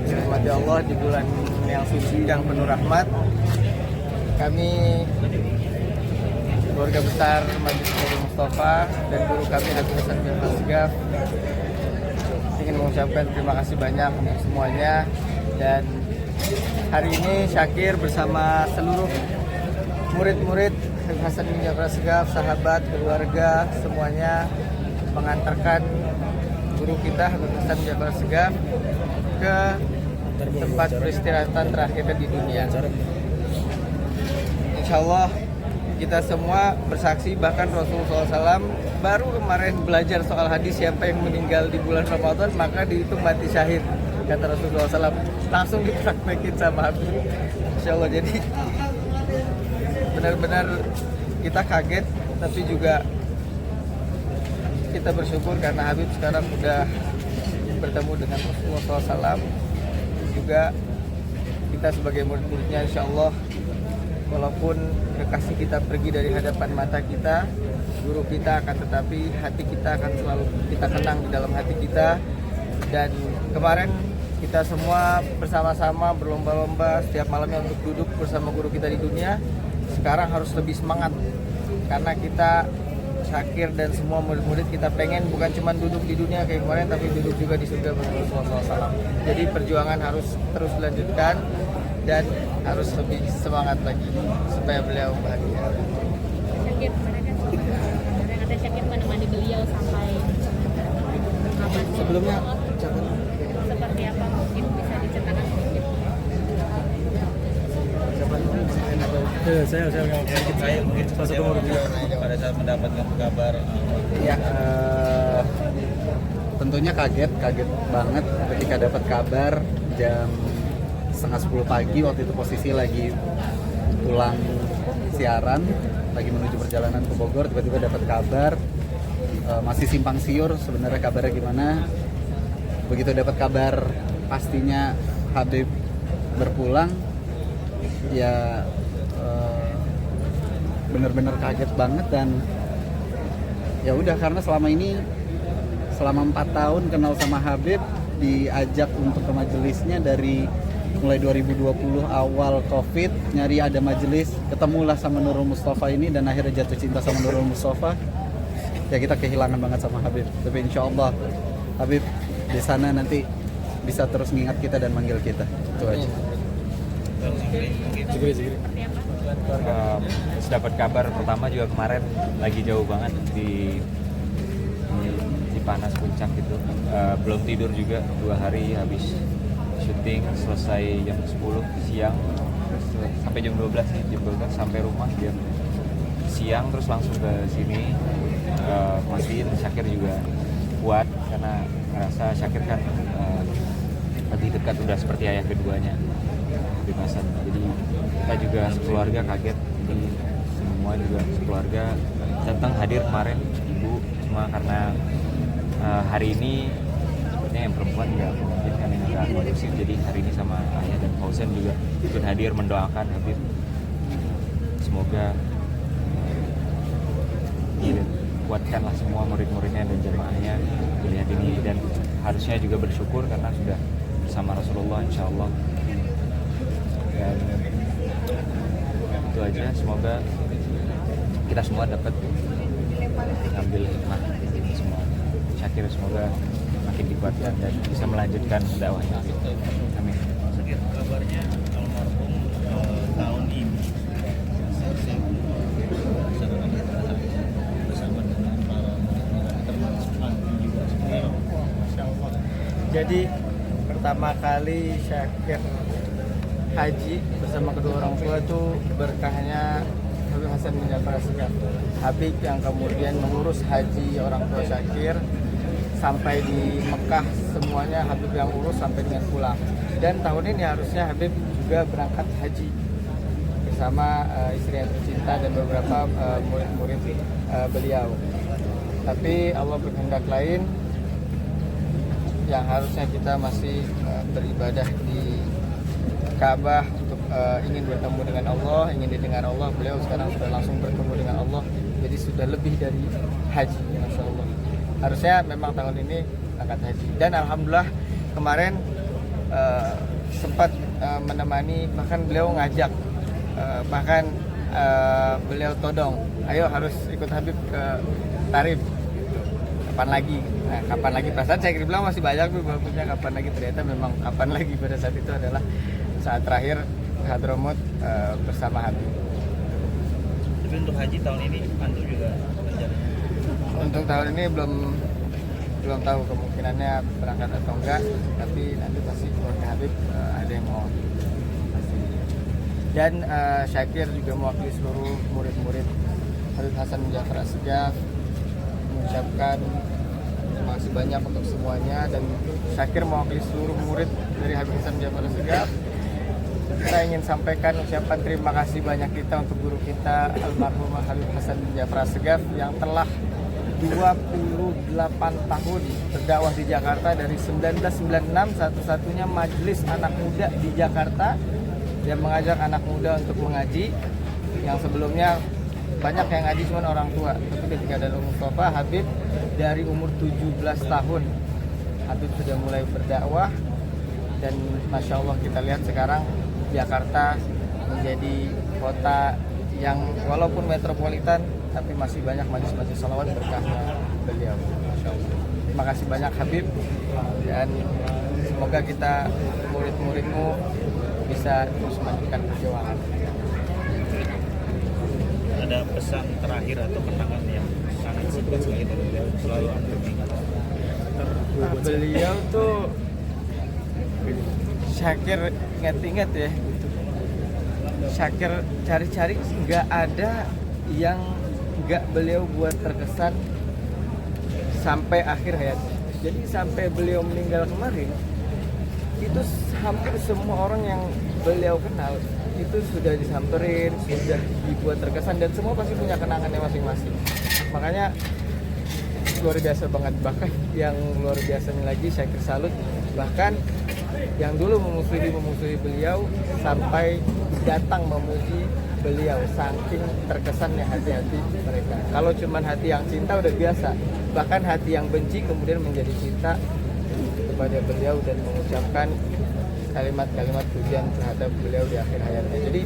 dirahmati Allah di bulan yang suci yang penuh rahmat. Kami keluarga besar Majelis Nurul Mustafa dan guru kami Habib Hasan bin Asgaf ingin mengucapkan terima kasih banyak untuk semuanya. Dan hari ini Syakir bersama seluruh murid-murid Habib Hasan bin Asgaf, sahabat, keluarga, semuanya mengantarkan guru kita Habib Hasan bin Asgaf ke tempat peristirahatan terakhir di dunia. Insya Allah kita semua bersaksi, bahkan Rasulullah SAW baru kemarin belajar soal hadis, siapa yang meninggal di bulan Ramadan maka dihitung mati syahid, kata Rasulullah SAW. Langsung dipraktekin sama Habib. Insya Allah, jadi benar-benar kita kaget, tapi juga kita bersyukur karena Habib sekarang sudah bertemu dengan Rasulullah SAW. Juga kita sebagai murid-muridnya, insya Allah walaupun kekasih kita pergi dari hadapan mata kita, guru kita akan tetapi hati kita akan selalu kita kenang di dalam hati kita. Dan kemarin kita semua bersama-sama berlomba-lomba setiap malamnya untuk duduk bersama guru kita di dunia. Sekarang harus lebih semangat karena kita Syakir dan semua murid-murid kita pengen bukan cuma duduk di dunia kayak kemarin, tapi duduk juga di surga bersama Rasulullah SAW. Jadi perjuangan harus terus dilanjutkan dan harus lebih semangat lagi supaya beliau bahagia. Syakir, kemarin kata Syakir menemani beliau sampai kapan? Sebelumnya seperti apa mungkin bisa diceritakan sedikit? Saya mungkin salah satu muridnya pada saat mendapatkan kabar. Ya, tentunya kaget banget ketika dapat kabar jam 9:30 pagi. Waktu itu posisi lagi pulang siaran, lagi menuju perjalanan ke Bogor, tiba-tiba dapat kabar. Masih simpang siur sebenarnya kabarnya gimana. Begitu dapat kabar pastinya Habib berpulang, ya bener-bener kaget banget. Dan ya udah, karena selama 4 tahun kenal sama Habib, diajak untuk ke majelisnya dari mulai 2020 awal Covid, nyari ada majelis, ketemulah sama Nurul Mustafa ini dan akhirnya jatuh cinta sama Nurul Mustafa. Ya kita kehilangan banget sama Habib, tapi insya Allah Habib di sana nanti bisa terus ngingat kita dan manggil kita. Itu aja. Dapat kabar pertama juga kemarin lagi jauh banget di panas puncak gitu. Belum tidur juga 2 hari, habis syuting selesai jam 10 siang sampai jam 12 sampai rumah jam siang, terus langsung ke sini. Mastiin Syakir juga kuat karena ngerasa Syakir kan lebih dekat, udah seperti ayah keduanya Habib Hasan. Jadi kita juga sekeluarga kaget, jadi semua juga sekeluarga datang hadir kemarin. Ibu cuma karena hari ini sepertinya yang perempuan nggak mungkin kan, yang agak kondusif, jadi hari ini sama ayah dan Fauzan juga ikut hadir mendoakan Habib. Semoga dikuatkanlah semua murid-muridnya dan jamaahnya melihat ini, dan harusnya juga bersyukur karena sudah bersama Rasulullah insya Allah. Dan itu aja, semoga kita semua dapat ambil hikmah ini semua. Syakir semoga makin dikuatkan dan bisa melanjutkan dakwahnya. Amin. Sedikit kabarnya almarhum tahun ini bersama dengan para termasuk juga sebenarnya. Jadi pertama kali Syakir haji bersama kedua orang tua itu berkahnya Habib Hasan bin Asgaf. Habib yang kemudian mengurus haji orang tua Syakir sampai di Mekah, semuanya Habib yang urus sampai dengan pulang. Dan tahun ini harusnya Habib juga berangkat haji bersama istri yang tercinta dan beberapa murid-murid beliau. Tapi Allah berkehendak lain, yang harusnya kita masih beribadah di Ka'bah untuk ingin bertemu dengan Allah, ingin didengar Allah. Beliau sekarang sudah langsung bertemu dengan Allah, jadi sudah lebih dari haji, Masya Allah. Harusnya memang tahun ini angkat haji. Dan alhamdulillah kemarin sempat menemani, bahkan beliau ngajak, bahkan beliau todong, ayo harus ikut Habib ke Tarif, kapan lagi? Nah, kapan lagi? Perasaan saya bilang masih banyak tuh bagusnya kapan lagi, ternyata memang kapan lagi pada saat itu adalah saat terakhir Hadramut bersama Habib. Tapi untuk haji tahun ini antum juga rencananya? Untuk tahun ini belum tahu kemungkinannya berangkat atau enggak, tapi nanti pasti keluarga Habib ada yang mau pasti. Dan Syakir juga mewakili seluruh murid-murid Habib Hasan Ja'far Assegaf mengucapkan terima kasih banyak untuk semuanya, dan Syakir mewakili seluruh murid dari Habib Hasan Ja'far Assegaf. Kita ingin sampaikan ucapan terima kasih banyak kita untuk guru kita almarhum Habib Hasan Ja'far Assegaf yang telah 28 tahun berdakwah di Jakarta. Dari 1996 satu-satunya majelis anak muda di Jakarta yang mengajak anak muda untuk mengaji. Yang sebelumnya banyak yang ngaji cuma orang tua, tapi ketika ada Mustafa, Habib dari umur 17 tahun Habib sudah mulai berdakwah, dan Masya Allah kita lihat sekarang Jakarta menjadi kota yang walaupun metropolitan tapi masih banyak majelis-majelis salawat berkahnya beliau. Masya Allah. Terima kasih banyak Habib, dan semoga kita murid-muridmu bisa terus melanjutkan perjuangan. Ada pesan terakhir atau kenangan yang sangat singkat sekali dari beliau selalu antum ingat? Beliau tuh Syakir ingat-ingat ya gitu. Syakir cari-cari nggak ada yang nggak beliau buat terkesan sampai akhir hayatnya. Jadi sampai beliau meninggal kemarin itu hampir semua orang yang beliau kenal itu sudah disamperin, sudah dibuat terkesan, dan semua pasti punya kenangannya masing-masing. Makanya luar biasa banget. Bahkan yang luar biasanya lagi Syakir salut, bahkan yang dulu memusuhi beliau sampai datang memuji beliau, saking terkesannya hati-hati mereka. Kalau cuman hati yang cinta udah biasa, bahkan hati yang benci kemudian menjadi cinta kepada beliau dan mengucapkan kalimat-kalimat pujian terhadap beliau di akhir hayatnya. Jadi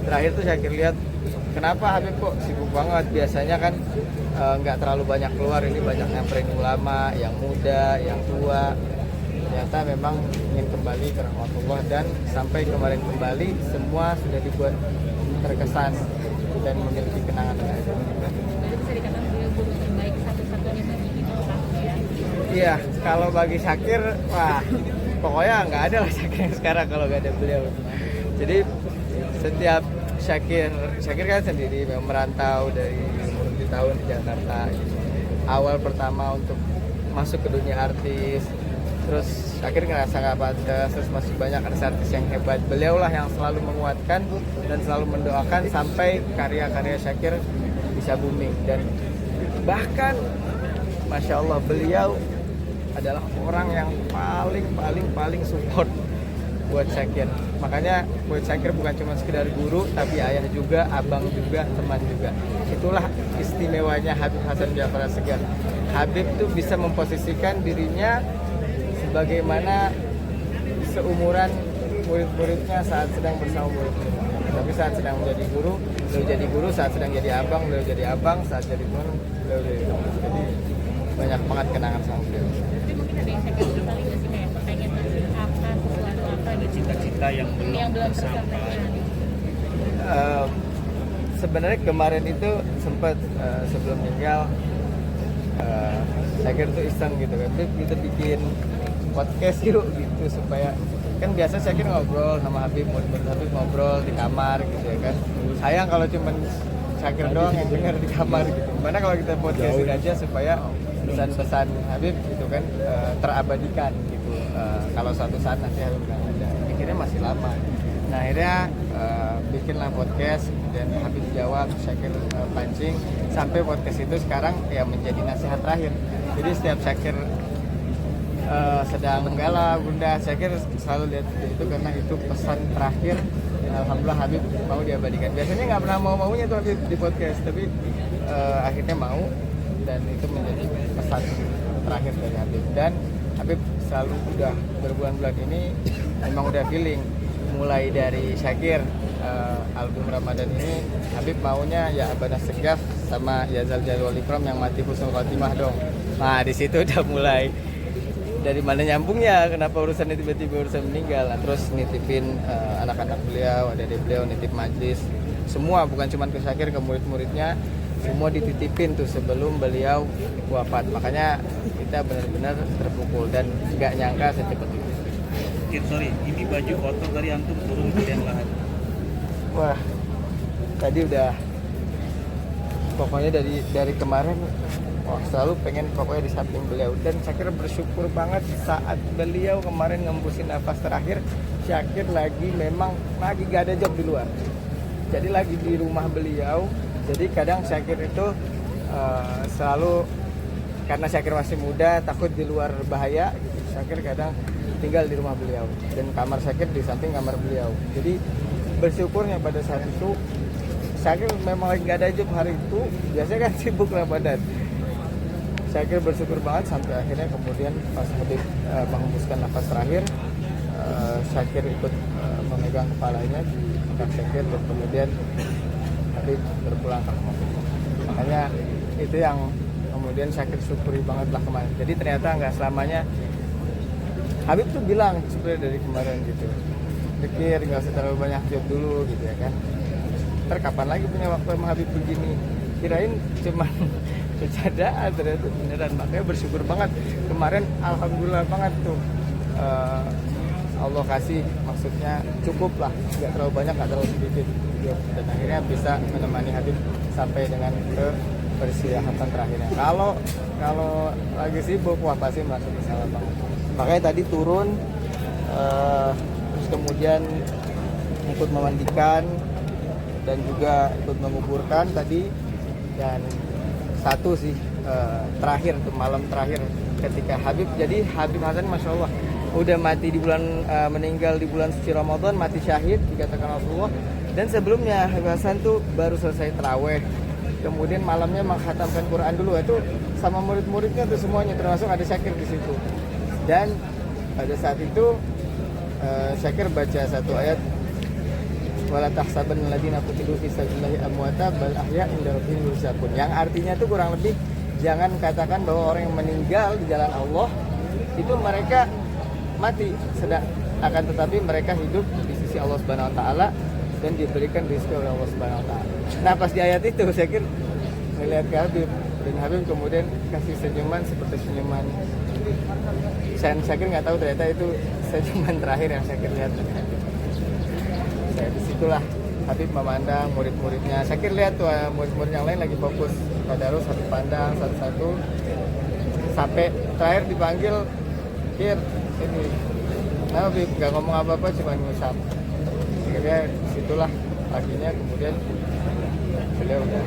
terakhir tuh Syakir lihat, kenapa Habib kok sibuk banget? Biasanya kan nggak terlalu banyak keluar, ini banyak nyamperin ulama, yang muda, yang tua. Ternyata memang ingin kembali ke rahmatullah, dan sampai kemarin kembali semua sudah dibuat terkesan dan memiliki kenangan. Jadi bisa dikatakan beliau guru terbaik satu-satunya bagi kita ya. Iya, kalau bagi Syakir, wah pokoknya nggak ada lah Syakir yang sekarang kalau nggak ada beliau. Jadi setiap Syakir kan sendiri memang merantau dari umur 7 tahun di Jakarta. Awal pertama untuk masuk ke dunia artis, terus Syakir ngerasa nggak pantas, terus masih banyak artis yang hebat. Beliau lah yang selalu menguatkan dan selalu mendoakan sampai karya-karya Syakir bisa booming. Dan bahkan Masya Allah beliau adalah orang yang paling support buat Syakir. Makanya buat Syakir bukan cuma sekedar guru, tapi ayah juga, abang juga, teman juga. Itulah istimewanya Habib Hasan Ja'far Assegaf. Habib tuh bisa memposisikan dirinya sebagaimana seumuran murid-muridnya saat sedang bersama murid-muridnya. Tapi saat sedang menjadi guru, beliau jadi guru. Saat sedang jadi abang, beliau jadi abang. Saat jadi teman, beliau jadi teman. Jadi banyak banget kenangan sama beliau. Tapi mungkin ada yang Syakir kembali nggak sih, kayak pengen apa sesuatu apa gitu, Cita-cita yang belum tersampaikan. Sebenarnya kemarin itu sempat sebelum meninggal Syakir tuh iseng gitu kan, kita bikin podcast yuk gitu, supaya kan biasa Syakir ngobrol sama Habib, murid Habib ngobrol di kamar gitu ya kan. Sayang kalau cuman Syakir doang yang dengar di kamar gitu. Gimana kalau kita podcastin aja supaya pesan-pesan Habib gitu kan terabadikan gitu. Kalau suatu saat nanti Habib nggak ada, pikirnya masih lama. Nah akhirnya bikinlah podcast, dan Habib jawab, Syakir pancing, sampai podcast itu sekarang ya menjadi nasihat terakhir. Jadi setiap Syakir sedang galau, bunda, Syakir selalu lihat itu karena itu pesan terakhir. Dan alhamdulillah Habib mau diabadikan. Biasanya nggak pernah mau-maunya tuh Habib di podcast, tapi akhirnya mau, dan itu menjadi pesan terakhir dari Habib. Dan Habib selalu udah berbulan-bulan ini memang udah feeling mulai dari Syakir album Ramadan ini Habib maunya ya Abana Segaf sama Yazal Jalwal Ikram yang mati husnul khotimah dong. Nah di situ udah mulai dari mana nyambungnya, kenapa urusannya tiba-tiba urusan meninggal. Nah, terus nitipin anak-anak beliau, adik-adik beliau, nitip majlis semua, bukan cuma ke Syakir, ke murid-muridnya semua dititipin tuh sebelum beliau wafat. Makanya kita benar-benar terpukul dan nggak nyangka secepat itu. Sorry, ini baju kotor dari antum turun ke liang lahat. Wah, tadi udah pokoknya dari kemarin selalu pengen pokoknya di samping beliau, dan Syakir bersyukur banget saat beliau kemarin ngembusin nafas terakhir. Syakir memang lagi gak ada job di luar, jadi lagi di rumah beliau. Jadi kadang Syakir itu selalu, karena Syakir masih muda takut di luar bahaya gitu, Syakir kadang tinggal di rumah beliau dan kamar Syakir di samping kamar beliau. Jadi bersyukurnya pada saat itu Syakir memang lagi gak ada job hari itu, biasanya kan sibuk Ramadan. Syakir bersyukur banget sampai akhirnya kemudian pas Habib menghembuskan nafas terakhir, Syakir ikut memegang kepalanya di kaki Syakir dan kemudian Habib berpulang ke rumah. Makanya itu yang kemudian Syakir syukuri banget lah kemarin. Jadi ternyata nggak selamanya. Habib tuh bilang sebenarnya dari kemarin gitu, pikir nggak usah terlalu banyak job dulu gitu ya kan. Ntar kapan lagi punya waktu sama Habib begini? Kirain cuman bercandaan, ternyata beneran. Makanya bersyukur banget kemarin, alhamdulillah banget tuh Allah kasih, maksudnya cukup lah, nggak terlalu banyak, nggak terlalu sedikit, dan akhirnya bisa menemani Habib sampai dengan ke persiapan terakhirnya. Kalau lagi sibuk, wah pasti merasa bersalah banget. Makanya tadi turun, terus kemudian ikut memandikan dan juga ikut menguburkan tadi. Dan satu sih terakhir tuh, malam terakhir ketika Habib, jadi Habib Hasan Masya Allah udah mati di bulan meninggal di bulan suci Ramadan, mati syahid dikatakan Rasulullah. Dan sebelumnya Habib Hasan tuh baru selesai taraweh, kemudian malamnya menghatamkan Quran dulu, itu sama murid-muridnya tuh semuanya, termasuk ada Syakir di situ. Dan pada saat itu Syakir baca satu ayat, wala tahsabanna alladziina qutilu fi sabilillahi amwata bal ahya'un 'inda rabbihim yurzaqun. Yang artinya itu kurang lebih, jangan katakan bahwa orang yang meninggal di jalan Allah itu mereka mati, sedang akan tetapi mereka hidup di sisi Allah Subhanahu wa taala dan diberikan rezeki oleh Allah Subhanahu wa taala. Nah, pas di ayat itu Syakir melihat ke Habib, dan Habib kemudian kasih senyuman seperti senyuman. Syakir nggak tahu ternyata itu senyuman terakhir yang Syakir lihat. Disitulah Habib memandang murid-muridnya. Syakir lihat tuh murid-murid yang lain lagi fokus tadarus, Habib pandang satu-satu sampai terakhir dipanggil, Kir ini. Nah, Habib nggak ngomong apa-apa, cuma ngusap. Akhirnya disitulah paginya kemudian beliau udah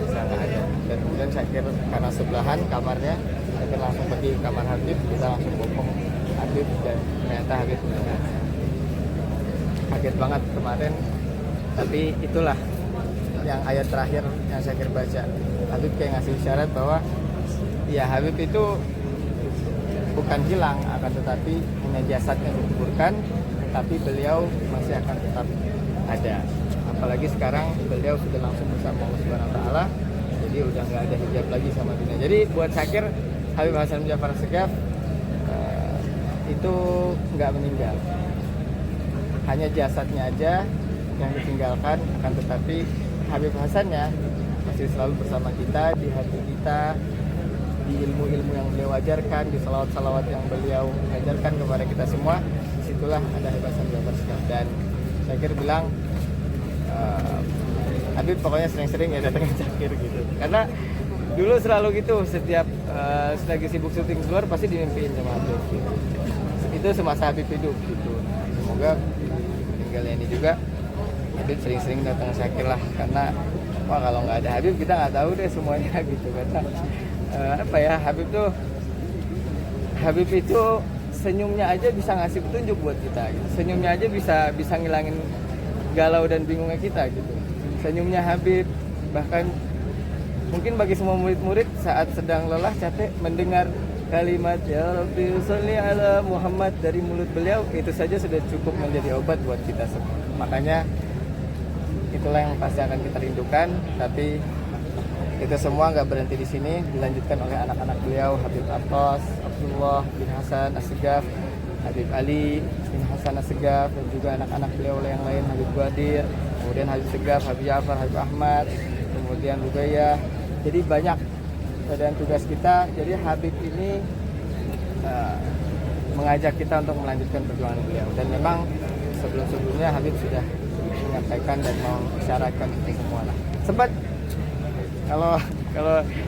bisa nggak ada. Dan kemudian Syakir karena sebelahan kamarnya, Syakir langsung pergi ke kamar Habib, kita langsung bopong Habib, dan ternyata Habib meninggal. Kaget banget kemarin, tapi itulah yang ayat terakhir yang Syakir baca. Habib kayak ngasih isyarat bahwa ya Habib itu bukan hilang, akan tetapi hanya jasadnya dikuburkan, tapi beliau masih akan tetap ada. Apalagi sekarang beliau sudah langsung bersama Allah Subhanahu wa taala, jadi udah nggak ada hijab lagi sama dunia. Jadi buat Syakir, Habib Hasan Ja'far Segaf itu nggak meninggal, hanya jasadnya aja yang ditinggalkan, akan tetapi Habib Hasannya masih selalu bersama kita, di hati kita, di ilmu-ilmu yang beliau ajarkan, di salawat-salawat yang beliau ajarkan kepada kita semua. Disitulah ada Habib Hasan Ja'far Segaf. Dan Syakir bilang, Habib pokoknya sering-sering ya datangin Syakir gitu, karena dulu selalu gitu, setiap lagi sibuk syuting keluar pasti dimimpiin sama Habib gitu. Itu semasa Habib hidup gitu. Semoga tinggalnya ini juga Habib sering-sering datang Syakir lah, karena wah kalau nggak ada Habib kita nggak tahu deh semuanya gitu. Karena apa ya, Habib itu senyumnya aja bisa ngasih petunjuk buat kita gitu. Senyumnya aja bisa ngilangin galau dan bingungnya kita gitu. Senyumnya Habib, bahkan mungkin bagi semua murid-murid saat sedang lelah, capek, mendengar kalimat ya Rabbi sholli ala Muhammad dari mulut beliau itu saja sudah cukup menjadi obat buat kita semua. Makanya itulah yang pasti akan kita rindukan. Tapi itu semua nggak berhenti di sini, dilanjutkan oleh anak-anak beliau, Habib Atos, Abdullah bin Hasan Assegaf, Habib Ali bin Hasan Assegaf, dan juga anak-anak beliau yang lain, Habib Ghadir, kemudian Habib Segaf, Habib Ja'far, Habib Ahmad, kemudian Ruqayyah. Jadi banyak, dan tugas kita. Jadi Habib ini mengajak kita untuk melanjutkan perjuangan beliau. Dan memang sebelum-sebelumnya Habib sudah menyampaikan dan mengisyaratkan kita semua lah. Sempat kalau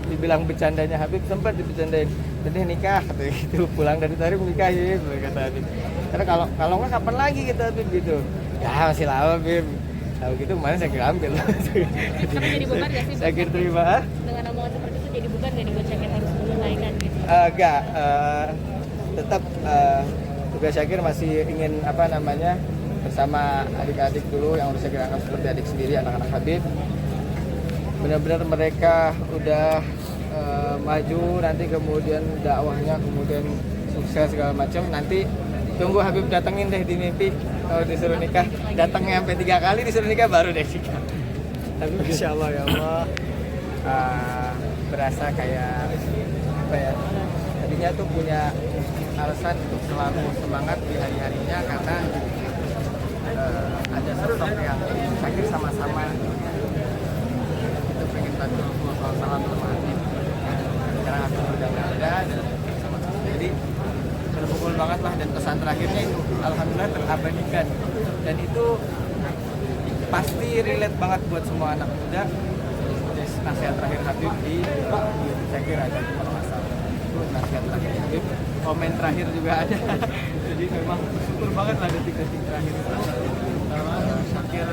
dibilang bercandanya Habib, sempat dibercandain, jadi nikah kata gitu, pulang dari Tarim nikah ya kata Habib. Karena kalau nggak kapan lagi kita Habib gitu. Ya masih lama Habib. Tahu gitu kemarin saya kira ambil. Tapi jadi beban gak sih? Saya kira terima. Dengan omongan seperti itu jadi beban gak dibuat Syakir harus menunaikan gitu? Enggak, tetap tugas Syakir masih ingin bersama adik-adik dulu yang udah saya kira seperti adik sendiri, anak-anak Habib. Benar-benar mereka udah maju, nanti kemudian dakwahnya kemudian sukses segala macam. Nanti tunggu Habib datengin deh di mimpi, kalau disuruh nikah datangnya sampai 3 kali, disuruh nikah baru deh nikah. Tapi insya Allah ya Allah, berasa kayak apa ya, tadinya tuh punya alasan untuk selalu semangat di hari-harinya karena ada sosok yang Syakir sama-sama pengen bantu Rasulullah SAW sama Habib. Sekarang Habib udah nggak ada, dan sama-sama jadi terpukul banget lah. Dan pesan terakhirnya itu alhamdulillah terabadikan, dan itu pasti relate banget buat semua anak muda. Jadi nasihat terakhir Habib di Syakir ada di masalah itu, nasihat terakhir Habib, komen terakhir juga ada. Jadi memang bersyukur banget lah detik-detik terakhir itu. Syakir